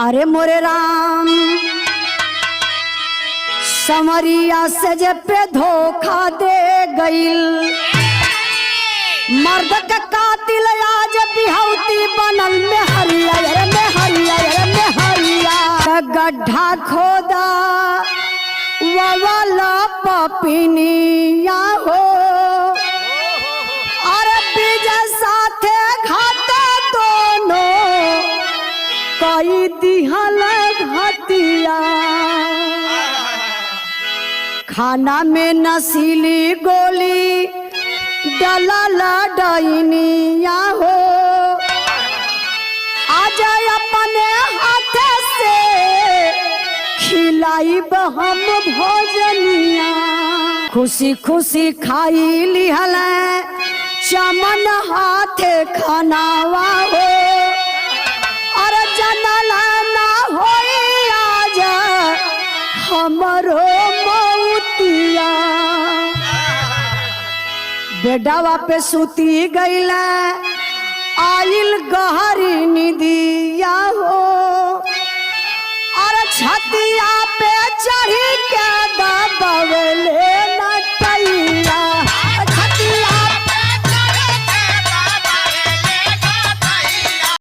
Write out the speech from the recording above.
अरे मोरे राम समरिया से जे पे धोखा दे गईल मर्द के कातिल आज बिहौती बनल में हरिया गड्ढा खोदा वाला पपिनिया हो अरे बीज साथे घाटे दोनों कई दिहल घटिया खाना में नशीली गोली डला डैनिया हो आज अपने हाथ से खिलाई हम भोजनिया खुशी खुशी खाई लिहल चमन हाथे खानावा हो अरे जनल ना हो आज हमरो मौतिया बेडावा पे सुती गईला आइल गहरी